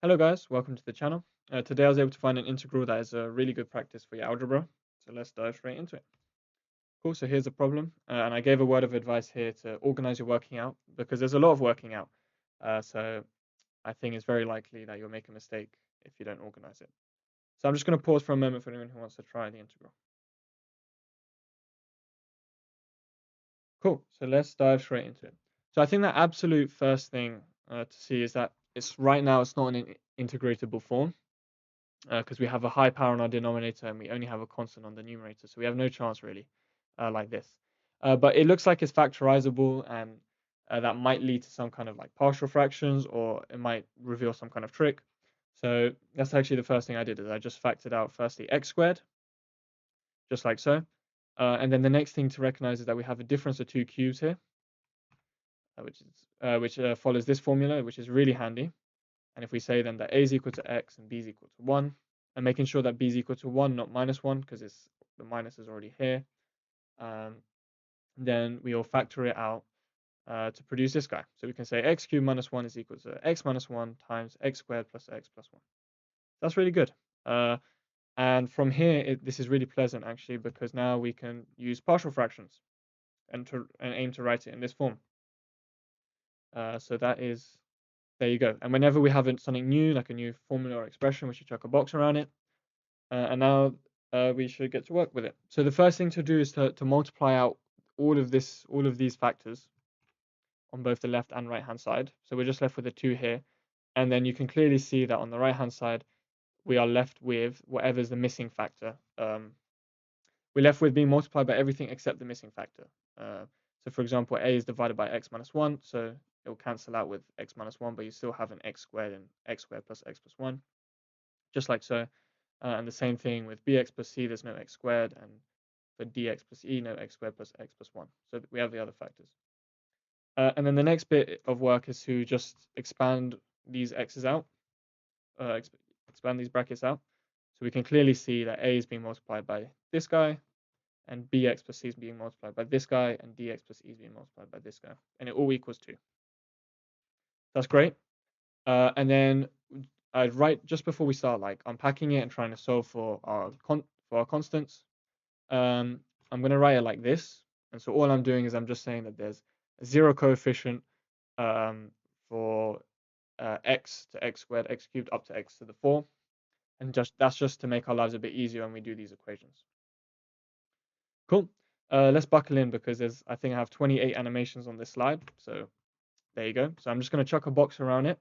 Hello guys, welcome to the channel. Today I was able to find an integral that is a really good practice for your algebra. So let's dive straight into it. Cool, so here's the problem. And I gave a word of advice here to organize your working out because there's a lot of working out. So I think it's very likely that you'll make a mistake if you don't organize it. So I'm just going to pause for a moment for anyone who wants to try the integral. Cool, so let's dive straight into it. So I think the absolute first thing to see is that it's right now it's not in an integratable form. Because we have a high power on our denominator and we only have a constant on the numerator. So we have no chance really like this. But it looks like it's factorizable and that might lead to some kind of like partial fractions or it might reveal some kind of trick. So that's actually the first thing I did is I just factored out firstly x squared, just like so. And then the next thing to recognize is that we have a difference of two cubes here, which follows this formula, which is really handy. And if we say then that a is equal to x and b is equal to 1, and making sure that b is equal to 1, not minus 1, because it's the minus is already here, um, then we'll factor it out to produce this guy. So we can say x cubed minus 1 is equal to x minus 1 times x squared plus x plus 1. That's really good. And from here, this is really pleasant actually, because now we can use partial fractions and aim to write it in this form. So that is there you go. And whenever we have something new, like a new formula or expression, we should chuck a box around it. And now we should get to work with it. So the first thing to do is to multiply out all of these factors on both the left and right hand side. So we're just left with the 2 here. And then you can clearly see that on the right hand side, we are left with whatever's the missing factor. We're left with being multiplied by everything except the missing factor. So for example, a is divided by x minus 1, so it will cancel out with x minus 1, but you still have an x squared and x squared plus x plus 1, just like so. And the same thing with bx plus c, there's no x squared, and for dx plus e, no x squared plus x plus 1. So we have the other factors. And then the next bit of work is to just expand these x's out, expand these brackets out. So we can clearly see that a is being multiplied by this guy, and bx plus c is being multiplied by this guy, and dx plus e is being multiplied by this guy, and it all equals 2. That's great. And then I'd write just before we start, like unpacking it and trying to solve for our constants. I'm going to write it like this. And so all I'm doing is I'm just saying that there's a zero coefficient um, for x to x squared, x cubed up to x to the 4. And that's just to make our lives a bit easier when we do these equations. Cool. Let's buckle in because I think I have 28 animations on this slide. So there you go. So I'm just going to chuck a box around it.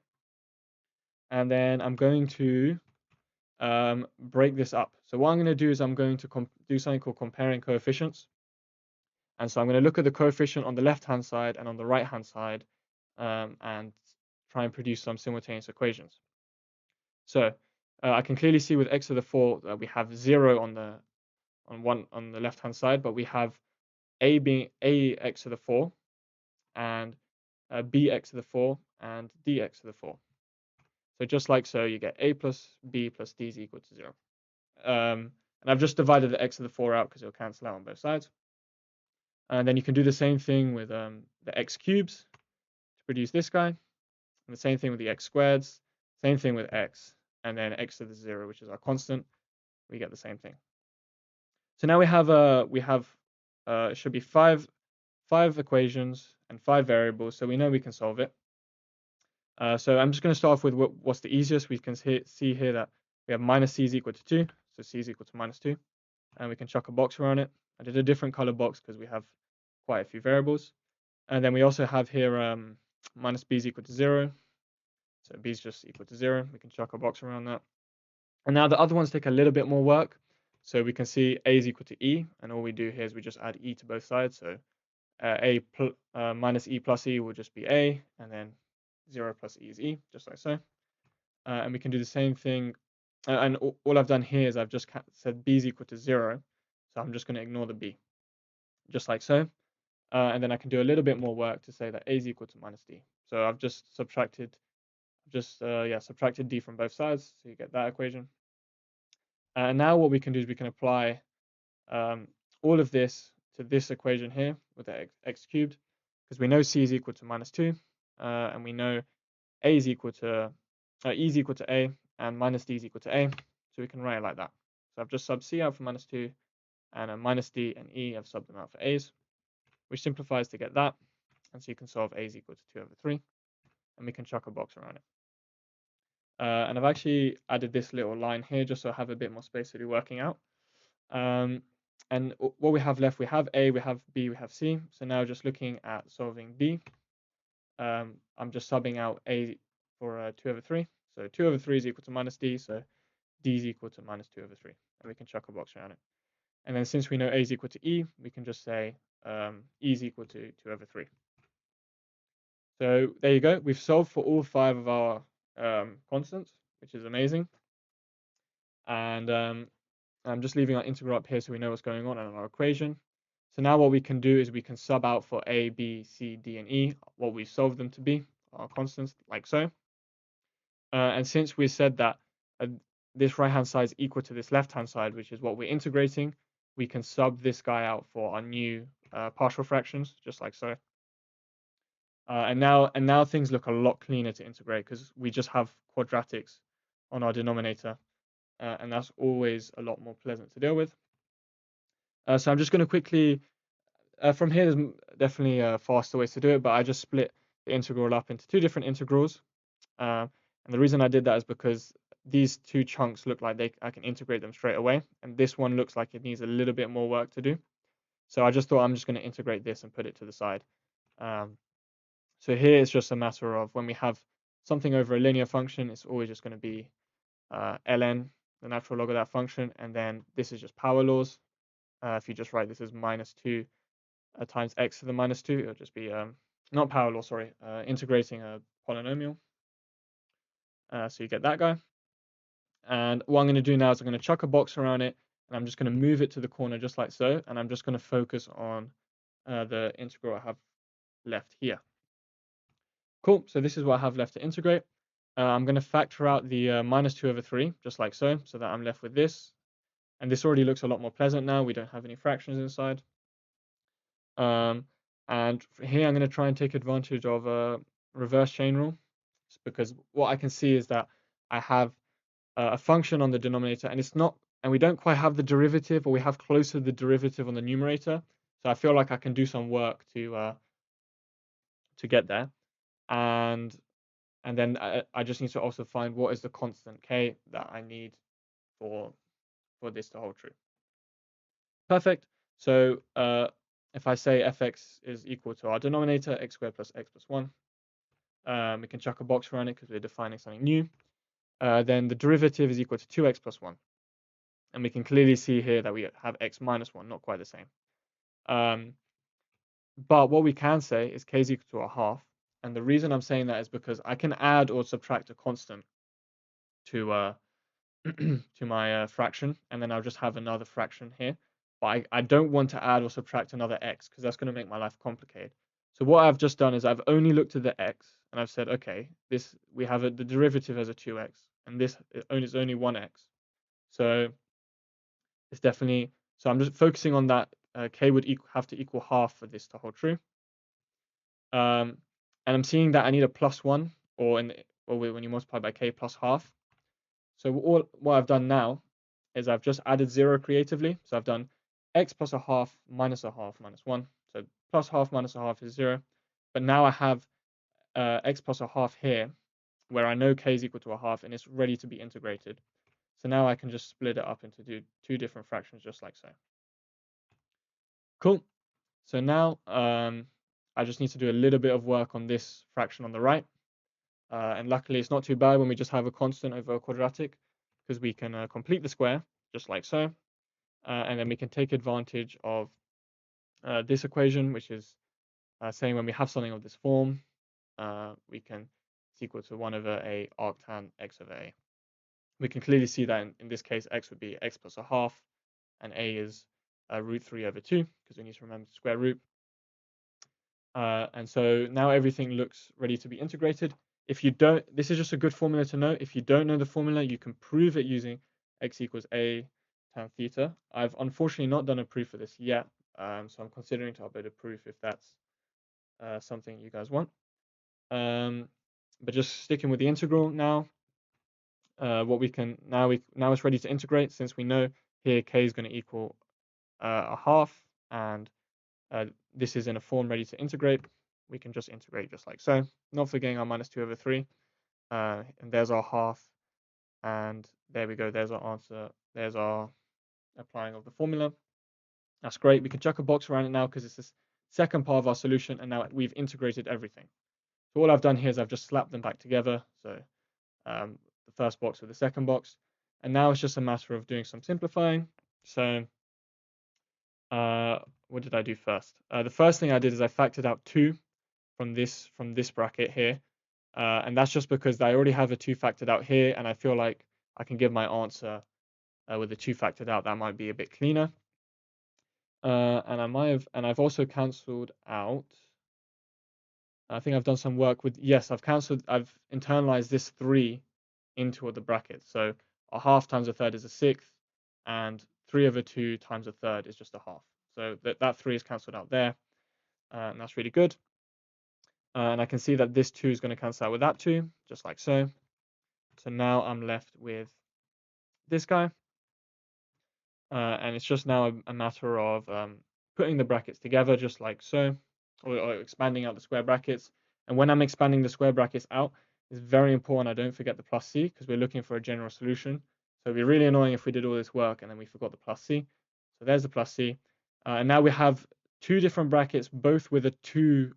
And then I'm going to break this up. So what I'm going to do is I'm going to do something called comparing coefficients. And so I'm going to look at the coefficient on the left-hand side and on the right-hand side and try and produce some simultaneous equations. So I can clearly see with x to the 4 that we have 0 on the left-hand side, but we have a being ax to the 4 and bx to the 4 and dx to the 4. So just like so, you get a plus b plus d is equal to 0. And I've just divided the x to the 4 out because it'll cancel out on both sides. And then you can do the same thing with the x cubes to produce this guy. And the same thing with the x squareds. Same thing with x. And then x to the 0, which is our constant. We get the same thing. So now it should be five equations and 5 variables. So we know we can solve it. So I'm just going to start off with what's the easiest. We can see here that we have minus c is equal to 2. So c is equal to minus 2. And we can chuck a box around it. I did a different color box because we have quite a few variables. And then we also have here minus b is equal to 0. So b is just equal to 0. We can chuck a box around that. And now the other ones take a little bit more work. So we can see a is equal to e. And all we do here is we just add e to both sides. So minus e plus e will just be a. And then 0 plus e is e, just like so. And we can do the same thing. And all I've done here is I've just said b is equal to 0. So I'm just going to ignore the b, just like so. And then I can do a little bit more work to say that a is equal to minus d. So I've just subtracted d from both sides, so you get that equation. And now what we can do is we can apply all of this to this equation here with the x cubed, because we know c is equal to minus 2, and we know a is equal to E is equal to A, and minus D is equal to A. So we can write it like that. So I've just subbed C out for minus 2, and minus D and E, I've subbed them out for A's, which simplifies to get that. And so you can solve A is equal to 2/3, and we can chuck a box around it. And I've actually added this little line here just so I have a bit more space to do working out. And what we have left, we have A, we have B, we have C. So now just looking at solving B, I'm just subbing out A for 2/3. So 2/3 is equal to minus D, so D is equal to minus 2/3, and we can chuck a box around it. And then since we know A is equal to E, we can just say E is equal to 2/3. So there you go. We've solved for all 5 of our constants, which is amazing. And I'm just leaving our integral up here so we know what's going on in our equation. So now what we can do is we can sub out for A, B, C, D, and E what we solved them to be, our constants, like so. And since we said that this right-hand side is equal to this left-hand side, which is what we're integrating, we can sub this guy out for our new partial fractions, just like so. And now things look a lot cleaner to integrate because we just have quadratics on our denominator, and that's always a lot more pleasant to deal with. So I'm just going to quickly, from here, there's definitely faster ways to do it, but I just split the integral up into 2 different integrals. And the reason I did that is because these 2 chunks look like I can integrate them straight away, and this one looks like it needs a little bit more work to do. So I just thought I'm just going to integrate this and put it to the side. So here it's just a matter of when we have something over a linear function, it's always just going to be ln, the natural log of that function, and then this is just power laws. If you just write this as minus 2 times x to the minus 2, it'll just be, not power law, sorry, integrating a polynomial. So you get that guy. And what I'm going to do now is I'm going to chuck a box around it, and I'm just going to move it to the corner just like so, and I'm just going to focus on the integral I have left here. Cool, so this is what I have left to integrate. I'm going to factor out the minus 2/3, just like so that I'm left with this. And this already looks a lot more pleasant now. We don't have any fractions inside. And here I'm going to try and take advantage of a reverse chain rule, because what I can see is that I have a function on the denominator, and we don't quite have the derivative, or we have closer the derivative on the numerator. So I feel like I can do some work to get there. And then I just need to also find what is the constant k that I need for this to hold true. Perfect. So if I say fx is equal to our denominator, x squared plus x plus 1, we can chuck a box around it because we're defining something new. Then the derivative is equal to 2x plus 1. And we can clearly see here that we have x minus 1, not quite the same. But what we can say is k is equal to a half. And the reason I'm saying that is because I can add or subtract a constant to to my fraction, and then I'll just have another fraction here. But I don't want to add or subtract another x because that's going to make my life complicated. So what I've just done is I've only looked at the x, and I've said, okay, we have the derivative as a 2x, and this is only 1x. So it's definitely, so I'm just focusing on that. K would have to equal half for this to hold true. And I'm seeing that I need a plus 1, or when you multiply by k, plus half. So what I've done now is I've just added 0 creatively. So I've done x plus a half minus 1. So plus half minus a half is 0. But now I have x plus a half here, where I know k is equal to a half, and it's ready to be integrated. So now I can just split it up into 2 different fractions, just like so. Cool. So now I just need to do a little bit of work on this fraction on the right. And luckily, it's not too bad when we just have a constant over a quadratic, because we can complete the square, just like so. And then we can take advantage of this equation, which is saying when we have something of this form, it's equal to 1 over a arctan x over a. We can clearly see that in this case, x would be x plus a half, and a is root 3 over 2, because we need to remember the square root. And so now everything looks ready to be integrated. If you don't, this is just a good formula to know. If you don't know the formula, you can prove it using x equals a tan theta. I've unfortunately not done a proof for this yet, so I'm considering to upload a proof if that's something you guys want. But just sticking with the integral now, what we can now it's ready to integrate, since we know here k is going to equal a half, and this is in a form ready to integrate. We can just integrate just like so, not forgetting our -2/3. And there's our half, and there we go. There's our answer. There's our applying of the formula. That's great. We can chuck a box around it now because it's the second part of our solution, and now we've integrated everything. So all I've done here is I've just slapped them back together. So the first box with the second box, and now it's just a matter of doing some simplifying. So what did I do first? The first thing I did is I factored out 2 from this bracket here, and that's just because I already have a 2 factored out here, and I feel like I can give my answer with the 2 factored out. That might be a bit cleaner. And I've also cancelled out. I think I've done some work with, yes, I've internalized this 3 into the bracket. So a half times a third is a sixth, and 3/2 times a third is just a half. So that 3 is cancelled out there, and that's really good. And I can see that this 2 is going to cancel out with that 2, just like so. So now I'm left with this guy. And it's just now a matter of putting the brackets together just like so, or expanding out the square brackets. And when I'm expanding the square brackets out, it's very important I don't forget the plus c, because we're looking for a general solution. So it'd be really annoying if we did all this work and then we forgot the plus c. So there's the plus c. And now we have 2 different brackets, both with a 2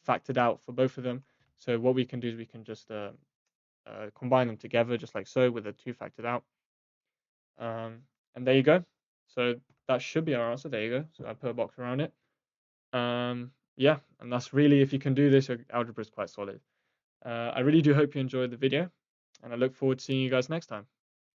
factored out for both of them. So what we can do is we can just combine them together just like so with a 2 factored out. And there you go. So that should be our answer. There you go. So I put a box around it. Yeah, and that's really, if you can do this, your algebra is quite solid. I really do hope you enjoyed the video, and I look forward to seeing you guys next time.